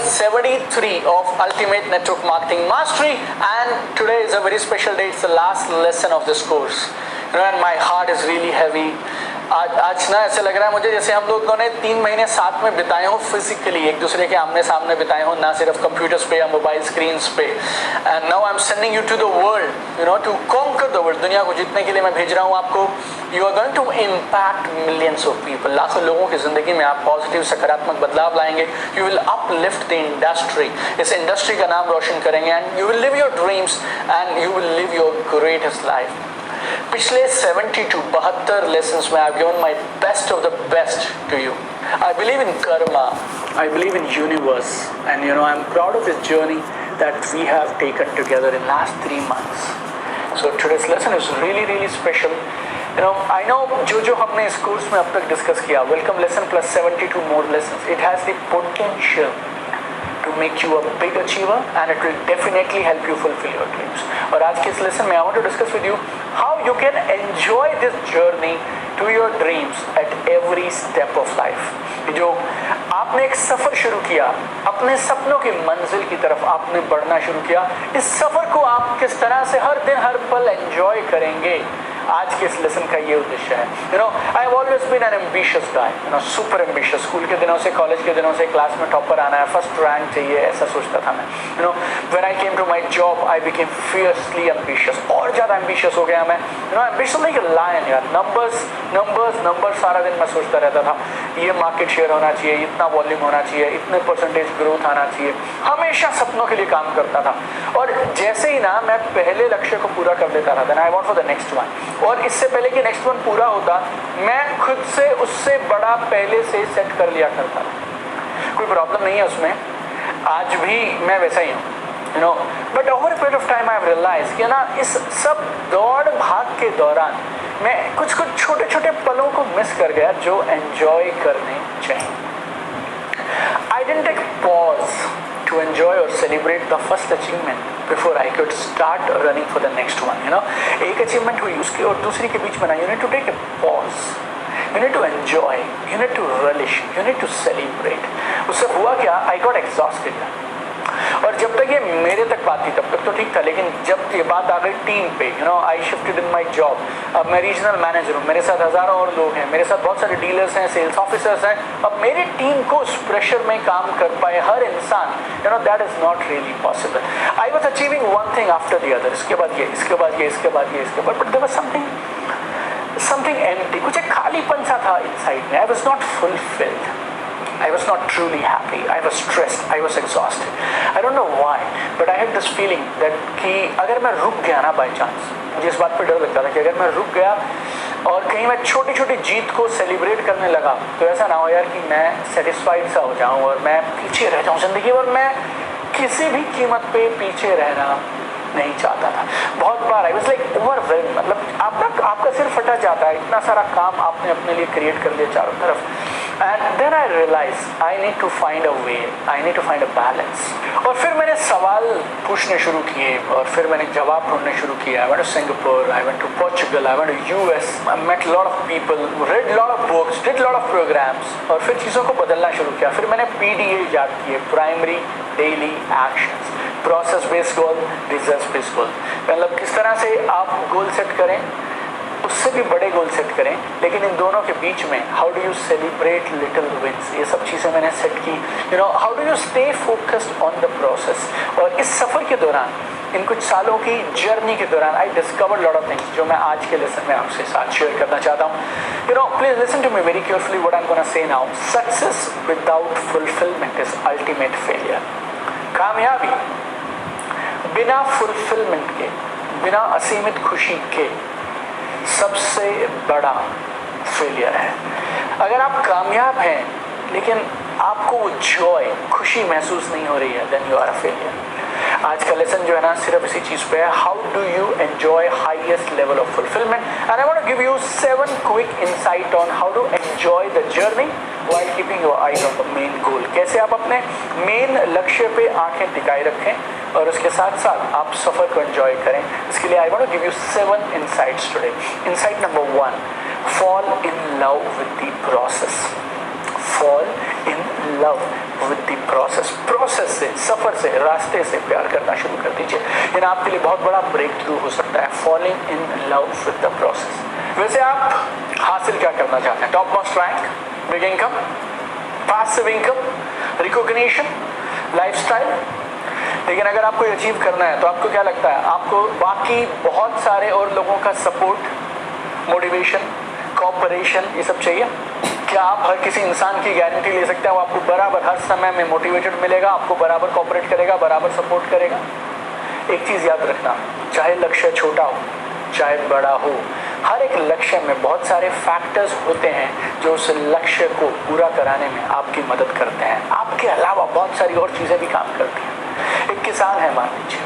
73 of Ultimate Network Marketing Mastery, and today is a very special day. It's the last lesson of this course. And my heart is really heavy. आज ना ऐसे लग रहा है मुझे जैसे हम लोगों ने 3 महीने साथ में बिताए हो, फिजिकली एक दूसरे के आमने सामने बिताए हो, ना सिर्फ कंप्यूटर्स पे या मोबाइल स्क्रीन्स पे. And now I am sending you to the world, to conquer the world. दुनिया को जीतने के लिए मैं भेज रहा हूँ आपको. You are going to impact millions of people. लाखों लोगों की जिंदगी में आप पॉजिटिव सकारात्मक बदलाव लाएंगे. You will uplift the industry. इस इंडस्ट्री का नाम रोशन करेंगे and you will live your dreams and you will live your greatest life. पिछले 72 लेसन्स में I have given my best of the best to you. I believe in karma, I believe in universe, and I'm proud of this journey that we have taken together in last 3 months. So today's lesson is really really special. I know जो हमने इस course में अब तक discuss किया, welcome lesson plus 72 more lessons, it has the potential to make you a big achiever and it will definitely help you fulfill your dreams. और आज के इस लेसन में I want to discuss with you how you can enjoy this journey to your dreams at every step of life. जो आपने एक सफर शुरू किया, अपने सपनों की मंजिल की तरफ आपने बढ़ना शुरू किया, इस सफर को आप किस तरह से हर दिन हर पल एंजॉय करेंगे, आज के इस लेसन का ये उद्देश्य है. I have always been an ambitious guy, super ambitious. School के दिनों से, कॉलेज के दिनों से क्लास में टॉपर आना है, फर्स्ट रैंक चाहिए, ऐसा सोचता था मैं. When I came to my job I became fiercely ambitious. और ज्यादा एम्बिशियस हो गया मैं. एम्बिशियस लाइक अ लायन यार. नंबर्स सारा दिन मैं सोचता रहता था. ये मार्केट शेयर होना चाहिए, इतना वॉल्यूम होना चाहिए, इतने परसेंटेज ग्रोथ आना चाहिए. हमेशा सपनों के लिए काम करता था. और जैसे ही ना मैं पहले लक्ष्य को पूरा कर लेता था, then I want for the next one. और इससे पहले कि नेक्स्ट वन पूरा होता, मैं खुद से उससे बड़ा पहले से सेट कर लिया करता था. कोई प्रॉब्लम नहीं है उसमें, आज भी मैं वैसा ही हूँ. But over a period of time I have realise कि ना इस सब दौड़ भाग के दौरान मैं कुछ छोटे छोटे पलों को मिस कर गया जो एंजॉय करने चाहिए. I didn't take pause to enjoy or celebrate the first achievement before I could start running for the next one. एक achievement हुई, उसके और दूसरी के बीच में ना, you need to take a pause, you need to enjoy, you need to relish, you need to celebrate. उससे हुआ क्या, I got exhausted. और जब तक ये मेरे तक बात थी तब तक तो ठीक था, लेकिन जब ये बात आ गई टीम पे, I shifted in my job. अब मैं रीजनल मैनेजर हूँ, मेरे साथ हजारों और लोग हैं, मेरे साथ बहुत सारे डीलर्स हैं, सेल्स ऑफिसर्स हैं. अब मेरी टीम को उस प्रेशर में काम कर पाए हर इंसान, that is not really possible. I was achieving one thing after the other. इसके बाद ये, इसके बाद ये, इसके बाद ये, इसके बाद, but there was something empty. कुछ एक खालीपन सा था इनसाइड में. I was not fulfilled. I was not truly happy. I was stressed. I was exhausted. I don't know why, but I had this feeling that कि अगर मैं रुक गया ना by chance, मुझे इस बात पे डर लगता था कि अगर मैं रुक गया और कहीं मैं छोटी छोटी जीत को सेलिब्रेट करने लगा तो ऐसा ना हो यार कि मैं सेटिस्फाइड सा हो जाऊँ और मैं पीछे रह जाऊँ जिंदगी. और मैं किसी भी कीमत पे पीछे रहना नहीं चाहता था. बहुत बार आई वाज लाइक ओवरवेल्म्ड. मतलब आपका सिर फटा जाता है, इतना सारा काम आपने अपने लिए क्रिएट कर लिया चारों तरफ. And then I realized I need to find a way, I need to find a balance. और फिर मैंने सवाल पूछने शुरू किए और फिर मैंने जवाब ढूंढने शुरू किए. I went to Singapore, I went to Portugal, I went to US, I met a lot of people, read a lot of books, did a lot of programs. और फिर चीज़ों को बदलना शुरू किया. फिर मैंने PDA याद किए, Primary Daily Actions, Process Based Goal, Results Based Goal. मतलब किस तरह से आप गोल सेट करें, उससे भी बड़े गोल सेट करें, लेकिन इन दोनों के बीच में how do you celebrate little wins, ये सब चीज़ें मैंने सेट की. How do you stay focused on the process. और इस सफ़र के दौरान, इन कुछ सालों की जर्नी के दौरान, I discovered lot of things जो मैं आज के लेसन में आपके साथ शेयर करना चाहता हूँ. Please listen to me very carefully what I am gonna say now. Success without fulfilment is ultimate failure. कामयाबी बिना फुलफिलमेंट के, बिना असीमित खुशी के सबसे बड़ा फेलियर है. अगर आप कामयाब हैं लेकिन आपको वो जॉय, खुशी महसूस नहीं हो रही है, then you are a failure. आज का लेसन जो है ना सिर्फ इसी चीज पे है. How do you enjoy highest level of fulfilment. And I want to give you 7 quick insight on how to enjoy the journey while keeping your eyes on the main goal. कैसे आप अपने मेन लक्ष्य पे आंखें टिकाए रखें और उसके साथ साथ आप सफर को एंजॉय करें. इसके लिए I want to give you 7 insights today. Insight number 1, fall in love with the process. fall in love with the process. Process से, सफर से, रास्ते से प्यार करना शुरू कर दीजिए. ये आपके लिए बहुत बड़ा ब्रेक थ्रू हो सकता है. falling in love with the process. वैसे आप हासिल क्या करना चाहते हैं? Top most rank, big income, passive income, recognition, lifestyle. लेकिन अगर आपको अचीव करना है तो आपको क्या लगता है? आपको बाकी बहुत सारे और लोगों का सपोर्ट, मोटिवेशन, कॉपरेशन, ये सब चाहिए? क्या आप हर किसी इंसान की गारंटी ले सकते हैं वो आपको बराबर हर समय में मोटिवेटेड मिलेगा, आपको बराबर कॉपरेट करेगा, बराबर सपोर्ट करेगा? एक चीज़ याद रखना, चाहे लक्ष्य छोटा हो चाहे बड़ा हो, हर एक लक्ष्य में बहुत सारे फैक्टर्स होते हैं जो उस लक्ष्य को पूरा कराने में आपकी मदद करते हैं. आपके अलावा बहुत सारी और चीज़ें भी काम करती हैं. एक किसान है मान लीजिए,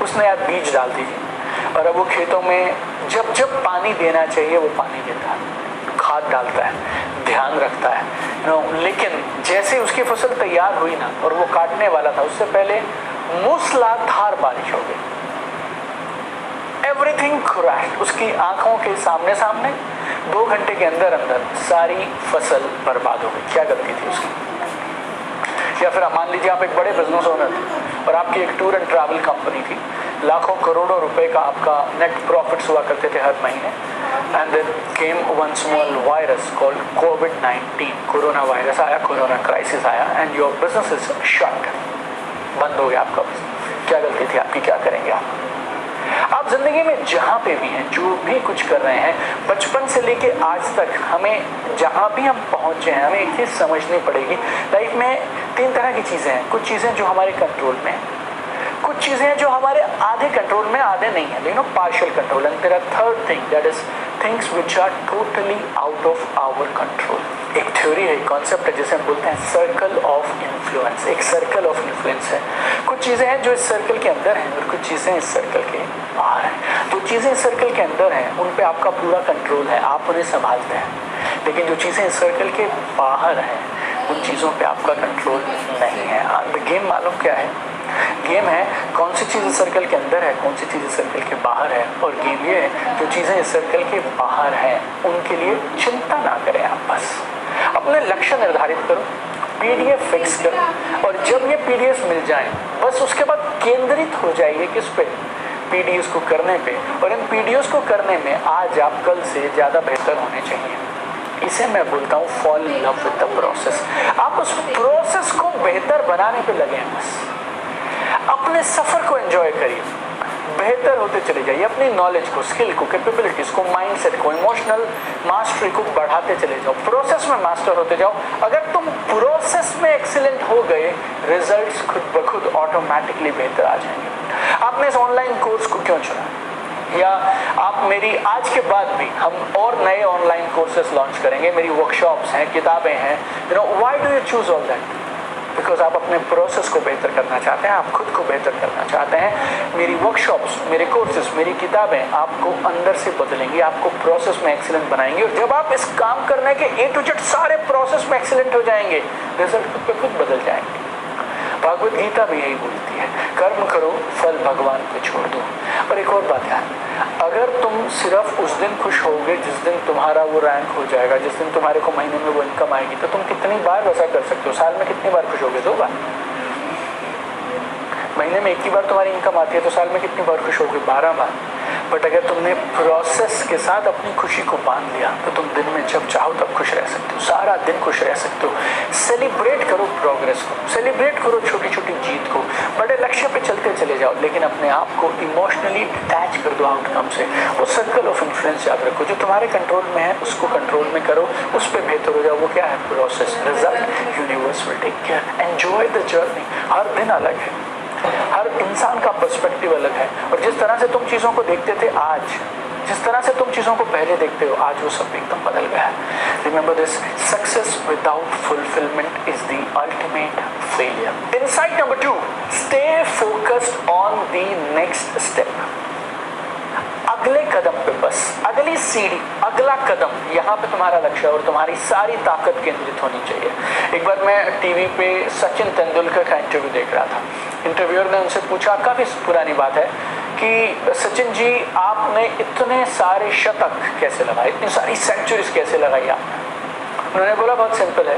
उसने यार बीज डाल दीजिए और अब वो खेतों में जब जब पानी देना चाहिए वो पानी देता है, खाद डालता है, ध्यान रखता है, लेकिन जैसे उसकी फसल तैयार हुई ना और वो काटने वाला था, उससे पहले मूसलाधार बारिश हो गई. Everything crashed. उसकी आंखों के सामने 2 घंटे के अंदर सारी फसल बर्बाद हो गई. क्या गलती थी उसकी? या फिर मान लीजिए आप एक बड़े बिजनेस ओनर थे और आपकी एक टूर एंड ट्रैवल कंपनी थी, लाखों करोड़ों रुपए का आपका नेट प्रॉफिट्स हुआ करते थे हर महीने. And then came one small virus called कोविड-19. कोरोना वायरस आया, कोरोना क्राइसिस आया and your business is shut. बंद हो गया आपका बिजनेस. क्या गलती थी आपकी? क्या करेंगे आप? आप जिंदगी में जहां पे भी हैं, जो भी कुछ कर रहे हैं, बचपन से लेके आज तक हमें जहां भी हम पहुंचे हैं, हमें एक चीज समझनी पड़ेगी. लाइफ में 3 तरह की चीजें हैं. कुछ चीजें जो हमारे कंट्रोल में हैं, कुछ चीजें हैं जो हमारे आधे कंट्रोल में, आधे नहीं है, लेकिन partial control. And there are third thing, that is things which are totally out of our control. एक थ्योरी है, कॉन्सेप्ट है जिसे हम बोलते हैं सर्कल ऑफ इन्फ्लुएंस. एक सर्कल ऑफ इन्फ्लुएंस है. कुछ चीजें हैं जो इस सर्कल के अंदर हैं और कुछ चीजें इस सर्कल के बाहर हैं. जो चीजें इस सर्कल के अंदर हैं उन पे आपका पूरा कंट्रोल है, आप उन्हें संभालते हैं. लेकिन जो चीजें इस सर्कल के बाहर हैं उन चीजों पे आपका कंट्रोल नहीं है. गेम मालूम क्या है? गेम है कौन सी चीज़ इस सर्कल के अंदर है, कौन सी चीज़ इस सर्कल के बाहर है. और गेम ये है जो चीज़ें इस सर्कल के बाहर हैं उनके लिए चिंता ना करें. आप बस अपने लक्ष्य निर्धारित करो, पीडीएफ फिक्स करो और जब ये पीडीएफ मिल जाए बस उसके बाद केंद्रित हो जाइए किस पे? पीडीएफ को करने पे. और इन पीडीएफ को करने में आज आप कल से ज़्यादा बेहतर होने चाहिए. इसे मैं बोलता हूँ fall in love with the process. आप उस प्रोसेस को बेहतर बनाने पे लगे हैं. बस अपने सफर को एंजॉय करिए, बेहतर होते चले जाइए. अपनी नॉलेज को, स्किल को, कैपेबिलिटीज को, माइंडसेट को, इमोशनल मास्टरी को बढ़ाते चले जाओ. प्रोसेस में मास्टर होते जाओ. अगर तुम प्रोसेस में एक्सीलेंट हो गए, रिजल्ट्स खुद ब खुद ऑटोमेटिकली बेहतर आ जाएंगे. आपने इस ऑनलाइन कोर्स को क्यों चुना? या आप मेरी आज के बाद भी हम और नए ऑनलाइन कोर्सेस लॉन्च करेंगे, मेरी वर्कशॉप्स हैं, किताबें हैं. Why do you choose all that? Because आप अपने प्रोसेस को बेहतर करना चाहते हैं, आप खुद को बेहतर करना चाहते हैं. मेरी वर्कशॉप्स, मेरे कोर्सेज, मेरी किताबें आपको अंदर से बदलेंगी, आपको प्रोसेस में एक्सीलेंट बनाएंगे. और जब आप इस काम करने के A to Z सारे प्रोसेस में एक्सीलेंट हो जाएंगे, रिजल्ट खुद पे खुद बदल जाएंगे. भगवत गीता भी यही बोलती है, कर्म करो, फल भगवान को छोड़ दो. और एक और बात है, अगर तुम सिर्फ उस दिन खुश होगे जिस दिन तुम्हारा वो रैंक हो जाएगा, जिस दिन तुम्हारे को महीने में वो इनकम आएगी, तो तुम कितनी बार वैसा कर सकते हो? साल में कितनी बार खुश होगे? 2 बार. महीने में 1 ही बार तुम्हारी इनकम आती है तो साल में कितनी बार खुश होगे? 12 बार. बट अगर तुमने प्रोसेस के साथ अपनी खुशी को बांध लिया तो तुम दिन में जब चाहो तब खुश रह सकते हो, सारा दिन खुश रह सकते हो. सेलिब्रेट करो प्रोग्रेस को, सेलिब्रेट करो छोटी छोटी जीत को. बड़े लक्ष्य पे चलते चले जाओ लेकिन अपने आप को इमोशनली अटैच कर दो आउटकम से. वो सर्कल ऑफ इन्फ्लुएंस याद रखो, जो तुम्हारे कंट्रोल में है उसको कंट्रोल में करो, उस पर बेहतर हो जाओ. वो क्या है? Process. Result universe will take care. Enjoy the journey. हर दिन अलग है, हर इंसान का पर्सपेक्टिव अलग है. और जिस तरह से तुम चीज़ों को देखते थे आज, जिस तरह से तुम चीज़ों को पहले देखते हो, आज वो सब एकदम बदल गया है. Remember this, success without fulfilment is the ultimate failure. Insight number 2, stay focused on the next step. अगले कदम पे, बस अगली सीढ़ी, अगला कदम, यहाँ पे तुम्हारा लक्ष्य और तुम्हारी सारी ताकत केंद्रित होनी चाहिए. एक बार मैं टीवी पे सचिन तेंदुलकर का इंटरव्यू देख रहा था. इंटरव्यूअर ने उनसे पूछा, काफ़ी पुरानी बात है, कि सचिन जी आपने इतने सारे शतक कैसे लगाए, इतनी सारी सेंचुरीज कैसे लगाई आपने? उन्होंने बोला बहुत सिंपल है,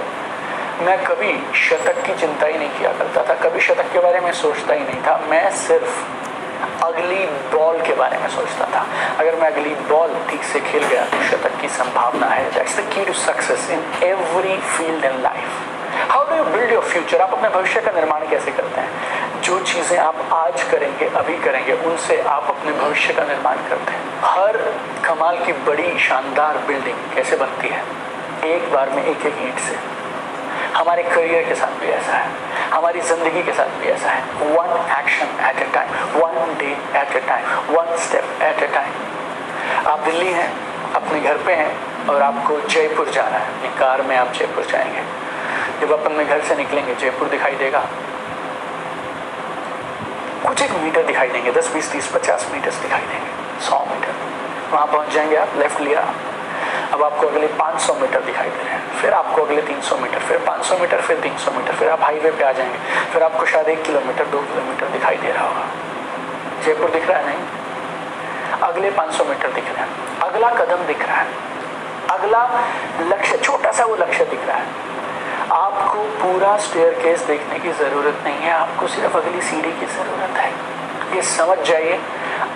मैं कभी शतक की चिंता ही नहीं किया करता था, कभी शतक के बारे में सोचता ही नहीं था। मैं सिर्फ अगली बॉल के बारे में सोचता था। अगर मैं अगली बॉल ठीक से खेल गया तो शतक की संभावना है। That's the key to success in every field in life. How do you build your future? आप अपने भविष्य का निर्माण कैसे करते हैं? जो चीजें आप आज करेंगे, अभी करेंगे, उनसे आप अपने भविष्य का निर्माण करते हैं। हर कमाल की बड़ी शानदार बिल्डिंग कैसे बनती है? एक बार में एक एक ईंट से। हमारे करियर के साथ भी ऐसा है, हमारी जिंदगी के साथ भी ऐसा है। One action at A time, one day at A time, one step at A time. आप दिल्ली हैं, अपने घर पे हैं और आपको जयपुर जाना है। अपनी कार में आप जयपुर जाएंगे। जब आप अपने घर से निकलेंगे जयपुर दिखाई देगा, कुछ एक मीटर दिखाई देंगे, 10, 20, 30, 50 मीटर दिखाई देंगे, 100 मीटर। वहाँ पहुँच जाएंगे आप, लेफ्ट लिया, अब आपको अगले 500 मीटर दिखाई दे रहे हैं, फिर आपको अगले 300 मीटर, फिर 500 मीटर, फिर 300 मीटर, फिर आप हाईवे पे आ जाएंगे, फिर आपको शायद 1 किलोमीटर 2 किलोमीटर दिखाई दे रहा होगा। जयपुर दिख रहा है? नहीं। अगले 500 मीटर दिख रहा है, अगला कदम दिख रहा है, अगला लक्ष्य, छोटा सा वो लक्ष्य दिख रहा है। आपको पूरा स्टेयरकेस देखने की जरूरत नहीं है, आपको सिर्फ अगली सीढ़ी की जरूरत है। ये समझ जाइए।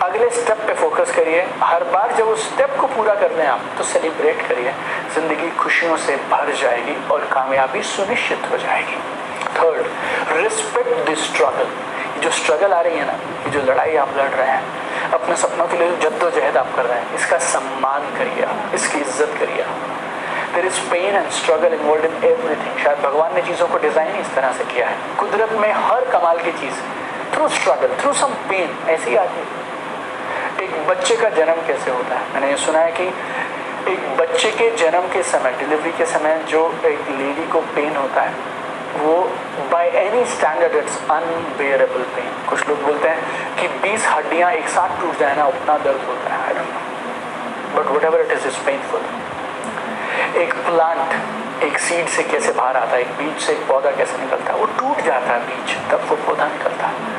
अगले स्टेप पे फोकस करिए। हर बार जब उस स्टेप को पूरा कर लें आप, तो सेलिब्रेट करिए। जिंदगी खुशियों से भर जाएगी और कामयाबी सुनिश्चित हो जाएगी। Third, respect the struggle. जो स्ट्रगल आ रही है ना, ये जो लड़ाई आप लड़ रहे हैं, अपने सपनों के लिए जो जद्दोजहद आप कर रहे हैं, इसका सम्मान करिए आप, इसकी इज्जत करिए आप। There is pain and struggle involved in everything। शायद भगवान ने चीज़ों को डिज़ाइन इस तरह से किया है। कुदरत में हर कमाल की चीज़ through struggle, through some pain ऐसी आती है। एक बच्चे का जन्म कैसे होता है? मैंने ये सुना है कि एक बच्चे के जन्म के समय, डिलीवरी के समय जो एक लेडी को पेन होता है, वो by any standard it's unbearable pain. कुछ लोग बोलते हैं कि 20 हड्डियाँ एक साथ टूट जाए ना, उतना दर्द होता है। I don't know, but whatever it is painful. एक प्लांट एक सीड से कैसे बाहर आता है, एक बीज से एक पौधा कैसे निकलता है, वो टूट जाता है बीज, तब वो पौधा निकलता है।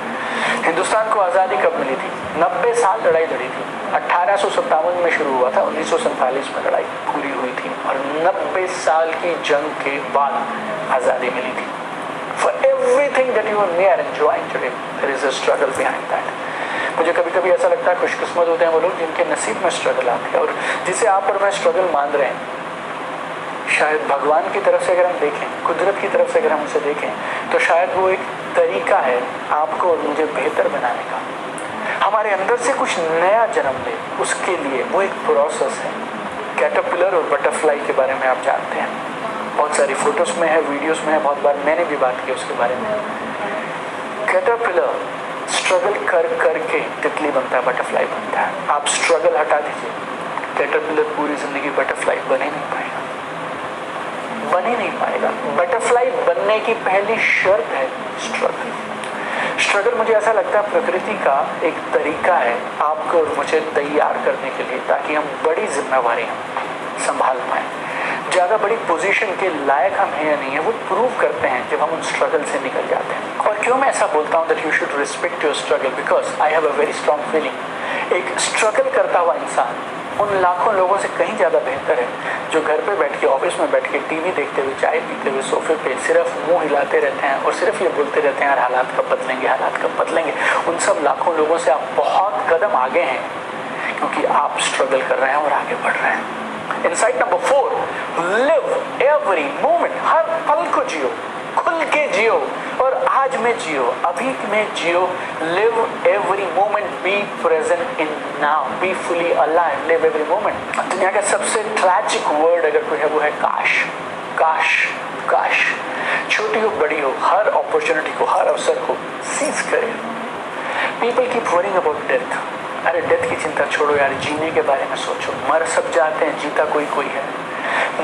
हिंदुस्तान को आज़ादी कब मिली थी? 90 साल लड़ाई लड़ी थी। 1857 में शुरू हुआ था, 1947 में लड़ाई पूरी हुई थी और 90 साल की जंग के बाद आज़ादी मिली थी। For everything that you are near enjoying today, there is a struggle behind that। मुझे कभी कभी ऐसा लगता है खुशकिस्मत होते हैं वो लोग जिनके नसीब में स्ट्रगल आती है, और जिसे आप और मैं स्ट्रगल मान रहे हैं, शायद भगवान की तरफ से अगर हम देखें, कुदरत की तरफ से अगर हम उसे देखें, तो शायद वो एक तरीका है आपको और मुझे बेहतर बनाने का। हमारे अंदर से कुछ नया जन्म ले, उसके लिए वो एक प्रोसेस है। कैटरपिलर और बटरफ्लाई के बारे में आप जानते हैं, बहुत सारी फोटोज में है, वीडियोस में है, बहुत बार मैंने भी बात की उसके बारे में। कैटरपिलर स्ट्रगल कर करके तितली बनता है, बटरफ्लाई बनता है। आप स्ट्रगल हटा दीजिए, कैटरपिलर पूरी जिंदगी बटरफ्लाई बन ही नहीं पाएगा, बन ही नहीं पाएगा। बटरफ्लाई बनने की पहली शर्त है स्ट्रगल। स्ट्रगल मुझे ऐसा लगता है प्रकृति का एक तरीका है आपको और मुझे तैयार करने के लिए, ताकि हम बड़ी जिम्मेवारी संभाल पाएं। ज़्यादा बड़ी पोजीशन के लायक हम हैं या नहीं है, वो प्रूव करते हैं जब हम उन स्ट्रगल से निकल जाते हैं। और क्यों मैं ऐसा बोलता हूँ that you should respect your struggle, because I have a very strong feeling. एक स्ट्रगल करता हुआ इंसान उन लाखों लोगों से कहीं ज़्यादा बेहतर है जो घर पे बैठ के, ऑफिस में बैठ के, टीवी देखते हुए, चाय पीते हुए, सोफे पे सिर्फ मुंह हिलाते रहते हैं और सिर्फ ये बोलते रहते हैं यार हालात कब बदलेंगे, हालात कब बदलेंगे। उन सब लाखों लोगों से आप बहुत कदम आगे हैं, क्योंकि आप स्ट्रगल कर रहे हैं और आगे बढ़ रहे हैं। Insight number 4, live every moment. हर पल को जियो, खुल के जियो और आज में जियो, अभी में जियो। Live every moment, be present in now, be fully alive, live every moment. दुनिया का सबसे ट्रैजिक वर्ड अगर कोई है वो है काश। काश, काश। छोटी हो बड़ी हो, हर अपॉर्चुनिटी को, हर अवसर को सीज करें। People keep worrying about death. अरे डेथ की चिंता छोड़ो यार, जीने के बारे में सोचो। मर सब जाते हैं, जीता कोई कोई है।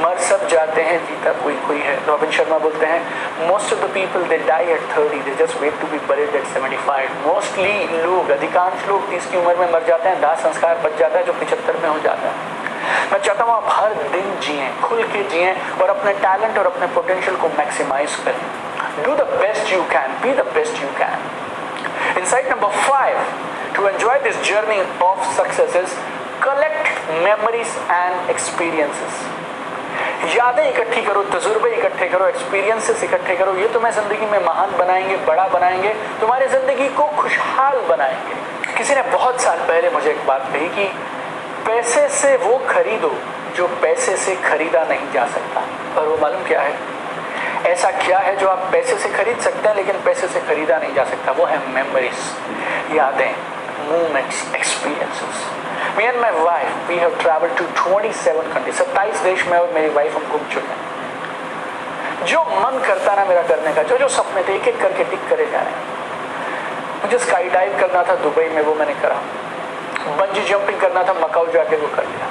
मर सब जाते हैं, जीता कोई कोई है। रॉबिन शर्मा बोलते हैं most of the people they die at 30, they just wait to be buried at 75। Mostly लोग, अधिकांश लोग 30 की उम्र में मर जाते हैं, दाह संस्कार बच जाता है जो 75 में हो जाता है। मैं चाहता हूँ आप हर दिन जिएं, खुल के जिएं और अपने टैलेंट और अपने पोटेंशियल को मैक्सिमाइज करें। Do the best you can, be the best you can. Insight number 5 to enjoy this journey of success is collect memories and experiences। यादें इकट्ठी करो, तजुर्बे इकट्ठे करो, एक्सपीरियंसेस इकट्ठे करो, ये तुम्हें जिंदगी में महान बनाएंगे, बड़ा बनाएंगे, तुम्हारी जिंदगी को खुशहाल बनाएंगे। किसी ने बहुत साल पहले मुझे एक बात कही कि पैसे से वो खरीदो जो पैसे से खरीदा नहीं जा सकता। और वो मालूम क्या है? ऐसा क्या है जो आप पैसे से खरीद सकते हैं लेकिन पैसे से खरीदा नहीं जा सकता? वो है मेमोरीज, यादें, moments, experiences. Me and my wife, we have traveled to 27 countries, 27 देश में और मेरी वाइफ हम घूम चुके हैं। जो मन करता ना मेरा करने का, जो जो सपने थे एक एक करके टिक करे जा रहे हैं। मुझे स्काई डाइव करना था दुबई में, वो मैंने करा। बंजी जंपिंग करना था मकाऊ जाके, वो कर लिया।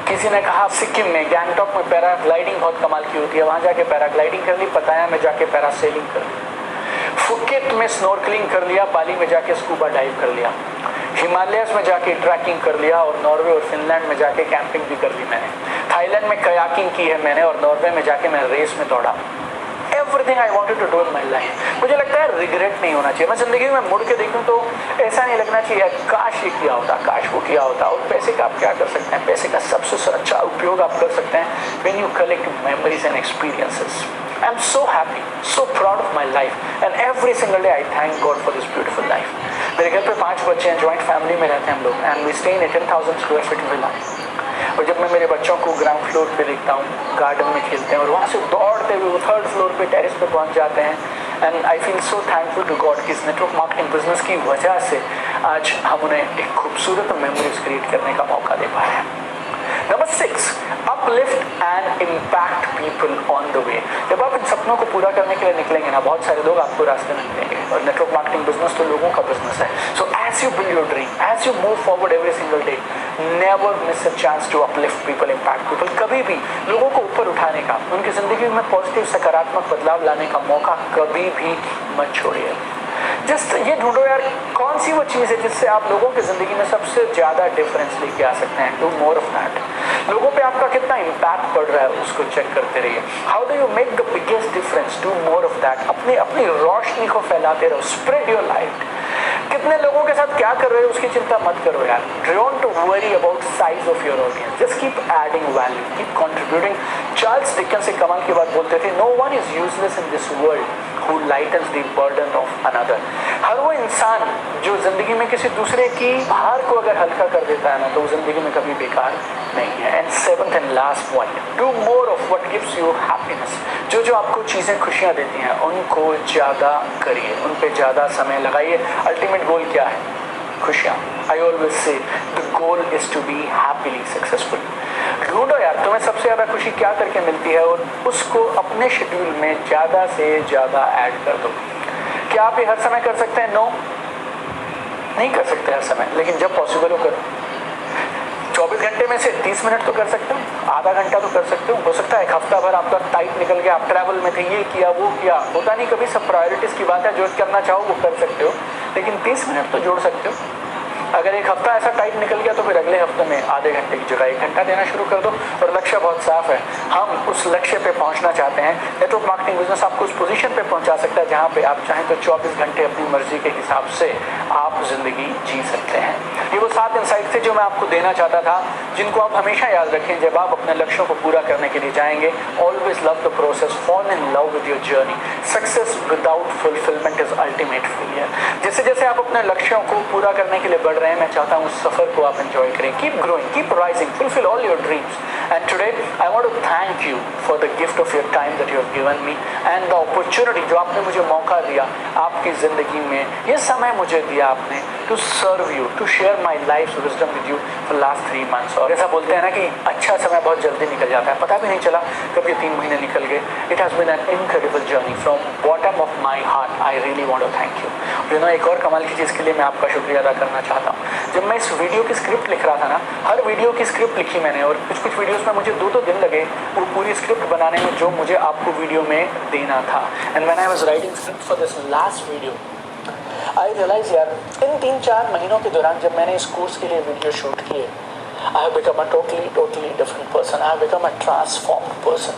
किसी ने कहा सिक्किम में गैंगटॉक में पैराग्लाइडिंग बहुत कमाल की होती है, वहां जाके पैराग्लाइडिंग कर ली। पताया में जाके पैरासेलिंग कर ली। फुकेट में स्नॉर्कलिंग कर लिया। बाली में जाके स्कूबा डाइव कर लिया। हिमालयस में जाके ट्रैकिंग कर लिया और नॉर्वे और फिनलैंड में जाके कैंपिंग भी कर ली मैंने। थाईलैंड में कयाकिंग की है मैंने और नॉर्वे में जाके मैं रेस में दौड़ा। Everything I wanted to do in my life. मुझे लगता है रिग्रेट नहीं होना चाहिए। मैं जिंदगी में मुड़ के देखूं तो ऐसा नहीं लगना चाहिए काश ये किया होता, काश वो किया होता। और पैसे का आप क्या कर सकते हैं? पैसे का सबसे अच्छा उपयोग आप कर सकते हैं when you collect memories and experiences. I am so happy, so proud of my life and every single day I thank God for this beautiful life. मेरे घर पे 5 बच्चे हैं, ज्वाइंट फैमिली में रहते हैं हम लोग and we stay in a 10,000 square feet villa. और जब मैं मेरे बच्चों को ग्राउंड फ्लोर पे देखता हूँ, गार्डन में खेलते हैं और वहाँ से दौड़ते हुए वो 3rd फ्लोर पे टेरेस पे पहुँच जाते हैं and I feel so thankful to God कि इस नेटवर्क मार्केटिंग बिजनेस की वजह से आज हम उन्हें एक खूबसूरत मेमोरीज क्रिएट करने का मौका दे पा रहे हैं। Number 6, uplift and impact people on the way. जब आप इन सपनों को पूरा करने के लिए निकलेंगे ना, बहुत सारे लोग आपको रास्ते में मिलेंगे और नेटवर्क मार्केटिंग बिजनेस तो लोगों का बिजनेस है। So as you build your dream, as you move forward every single day, never miss a chance to uplift people, impact people. कभी भी लोगों को ऊपर उठाने का, उनकी जिंदगी में पॉजिटिव सकारात्मक बदलाव लाने का मौका कभी भी मत छोड़िए। जस्ट ये ढूंढो यार कौन सी वो चीज़ है जिससे आप लोगों की जिंदगी में सबसे ज्यादा डिफरेंस लेके आ सकते हैं। Do more of that. लोगों पे आपका कितना इम्पैक्ट पड़ रहा है उसको चेक करते रहिए। How do you make the biggest difference? Do more of that. अपनी रोशनी को फैलाते रहो, स्प्रेड योर लाइट। कितने लोगों के साथ क्या कर रहे हो उसकी चिंता मत करो यार। Don't worry about size of your audience, just keep adding value, keep contributing. Charles Dickens एक कमाल की बात बोलते थे, no one is useless in this world who lightens the burden of another। हर वो इंसान जो जिंदगी में किसी दूसरे की भार को अगर हल्का कर देता है ना, तो वो जिंदगी में कभी बेकार नहीं है। And 7th and last point, do more of what gives you happiness। जो आपको चीजें खुशियां देती हैं उनको ज्यादा करिए, उन पे ज्यादा समय लगाइए। अल्टीमेट गोल क्या है? खुशियां। I always say the goal is to be happily successful. ढूंढो यार तुम्हें सबसे ज्यादा खुशी क्या करके मिलती है और उसको अपने शेड्यूल में ज्यादा से ज्यादा ऐड कर दो। क्या आप ये हर समय कर सकते हैं? नो, नहीं कर सकते हर समय, लेकिन जब पॉसिबल हो करो। 24 घंटे में से 30 मिनट तो कर सकते हो, आधा घंटा तो कर सकते हो सकता है एक हफ्ता भर आपका टाइट निकल गया, आप ट्रैवल में थे, ये किया वो किया, होता नहीं कभी। सब प्रायोरिटीज की बात है, जो करना चाहो वो कर सकते हो, लेकिन 30 मिनट तो जोड़ सकते हो। अगर एक हफ्ता ऐसा टाइट निकल गया तो फिर अगले हफ्ते में आधे घंटे की जगह 1 घंटा देना शुरू कर दो। और लक्ष्य बहुत साफ है, हम उस लक्ष्य पे पहुंचना चाहते हैं। नेटवर्क मार्केटिंग बिजनेस आपको उस पोजीशन पे पहुंचा सकता है जहां पे आप चाहें तो 24 घंटे अपनी मर्जी के हिसाब से आप जिंदगी जी सकते हैं। ये वो 7 इंसाइट थे जो मैं आपको देना चाहता था, जिनको आप हमेशा याद रखें जब आप अपने लक्ष्यों को पूरा करने के लिए जाएंगे। Always love the process, fall in love with your journey. Success without fulfilment is ultimate failure. जैसे जैसे आप अपने लक्ष्यों को पूरा करने के लिए बढ़ रहे हैं, मैं चाहता हूँ उस सफर को आप एंजॉय करें। Keep growing, keep rising, fulfill all your dreams। And today I want to thank you for the gift of your time that you have given me and the opportunity जो आपने मुझे मौका दिया आपकी जिंदगी में, ये समय मुझे दिया आपने to serve you, to share my life's wisdom with you for last 3 months। और ऐसा बोलते हैं ना कि अच्छा समय बहुत जल्दी निकल जाता है, पता भी नहीं चला कब ये 3 महीने निकल गए। It has been an incredible journey from bottom of my heart। I really want to thank you। You know, एक और कमाल की चीज़ के लिए मैं आपका शुक्रिया अदा करना चाहता हूँ। जब मैं इस वीडियो की स्क्रिप्ट लिख रहा था ना, हर वीडियो की स्क्रिप्ट लिखी मैंने और कुछ वीडियोस में मुझे 2 दिन लगे वो पूरी स्क्रिप्ट बनाने में जो मुझे आपको वीडियो में देना था। And when I was writing script for this last video I realise यार इन 3-4 महीनों के दौरान जब मैंने इस कोर्स के लिए वीडियो शूट किए, I have become a totally different person। I have become a transformed person।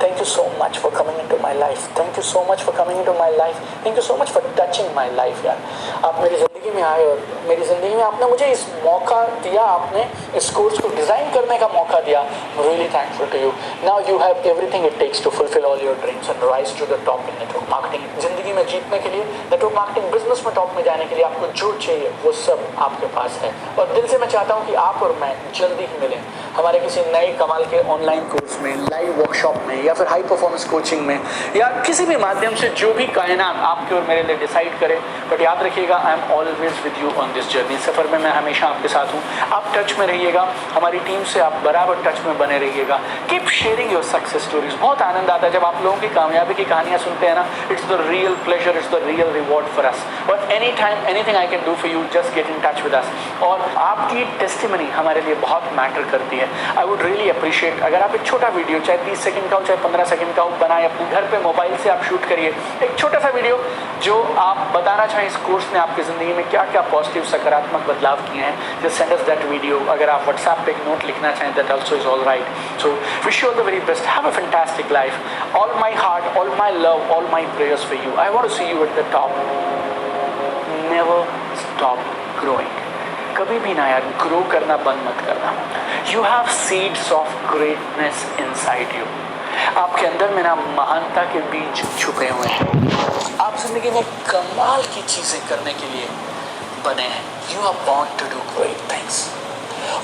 Thank you so much for coming into my life। Thank you so much for coming into my life। Thank you so much for touching my life यार। आप मेरी जिंदगी ज़िंदगी में आए और मेरी ज़िंदगी में आपने मुझे इस मौका दिया, आपने इस कोर्स को डिज़ाइन करने का मौका दिया। Really thankful to you. Now you have everything it takes to fulfil all your dreams and rise to the top in network marketing. ज़िंदगी में जीतने के लिए, नेटवर्क मार्केटिंग बिजनेस में टॉप में जाने के लिए आपको जो चाहिए वो सब आपके पास है। और दिल से मैं चाहता हूँ कि आप और मैं जल्दी ही मिलें हमारे किसी नए कमाल के ऑनलाइन कोर्स में, लाइव वर्कशॉप में, या फिर हाई परफॉर्मेंस कोचिंग में, या किसी भी माध्यम से जो भी कायनात आपके और मेरे लिए डिसाइड करे। बट याद रखिएगा, I am always with you on this journey. सफ़र में मैं हमेशा आपके साथ हूँ। आप टच में रहिएगा, हमारी टीम से आप बराबर टच में बने रहिएगा। Keep sharing your success stories. बहुत आनंद आता है जब आप लोगों की कामयाबी की कहानियाँ सुनते हैं ना। It's the real pleasure, it's the real reward for us. और any time anything I can do for you, just get in touch with us. और आपकी टेस्टिमनी हमारे लिए बहुत मैटर करती है। आई वुड रियली अप्रिशिएट अगर आप एक छोटा वीडियो, चाहे 30 सेकंड का हो, चाहे 15 सेकंड का हो, बनाए अपने घर पे मोबाइल से आप शूट करिए एक छोटा सा वीडियो जो आप बताना चाहें इस कोर्स ने आपकी ज़िंदगी में क्या क्या पॉजिटिव सकारात्मक बदलाव किए हैं। Just send us that video. अगर आप व्हाट्सएप पे एक नोट लिखना चाहें, that also is all right. So wish you all the very best. Have a fantastic life. All my heart, all my love, all my prayers for you. I want to see you at the top. Never stop growing. कभी भी ना यार, grow करना बंद मत करना। You have seeds of greatness inside you. आपके अंदर में ना महानता के बीज छुपे हुए हैं। आप जिंदगी में कमाल की चीजें करने के लिए बने हैं। You are born to do great things.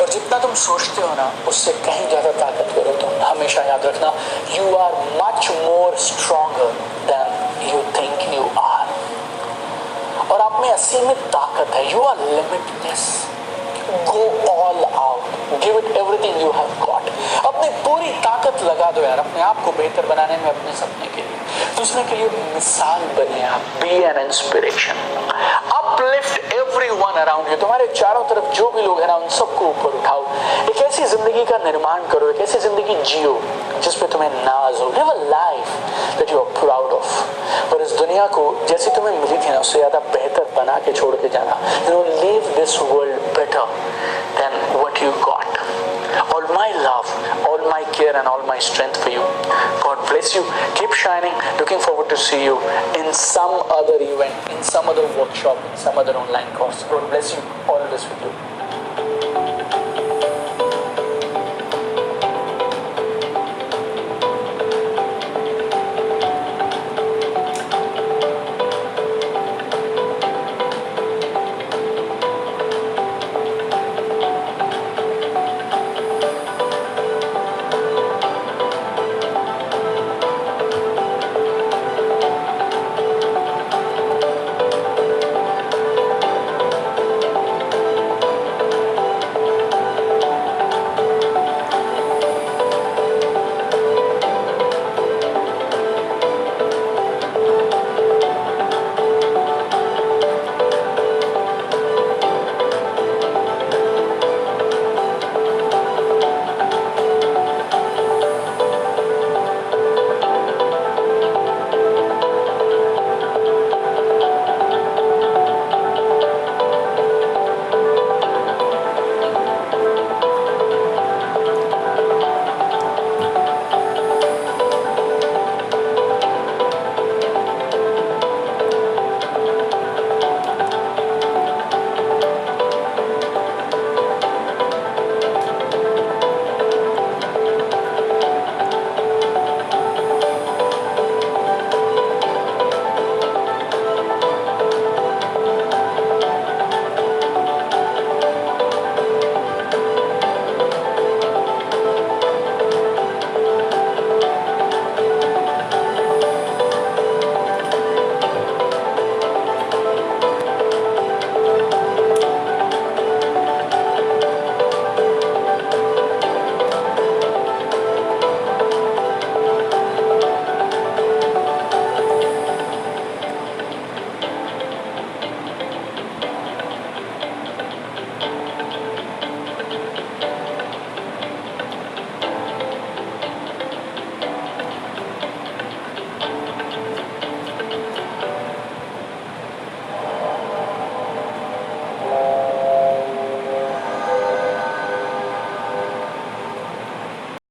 और जितना तुम सोचते हो ना, उससे कहीं ज्यादा ताकतवर हो तुम। हमेशा याद रखना, you are much more stronger than you think you are. और आप में असीमित ताकत है। You are limitless. Go all out, give it everything you have got. अपनी पूरी ताकत लगा दो यार अपने आप को बेहतर बनाने में, अपने सपने के लिए, दूसरे के लिए मिसाल बने आप। Be an inspiration. Uplift everyone around you. तुम्हारे चारों तरफ जो भी लोग हैं ना, उन सबको ऊपर उठाओ। एक ऐसी जिंदगी का निर्माण करो, एक ऐसी जिंदगी जियो जिसपे तुम्हें नाज हो। Live a life that you are proud of. और इस दुनिया को जैसी तुम्हें मिली थी ना, उससे ज्यादा बेहतर बना के छोड़ के जाना। You know, leave this world better than what you got. All my love, all my care and all my strength for you. God bless you. Keep shining. Looking forward to see you in some other event, in some other workshop, in some other online course. God bless you. Always with you.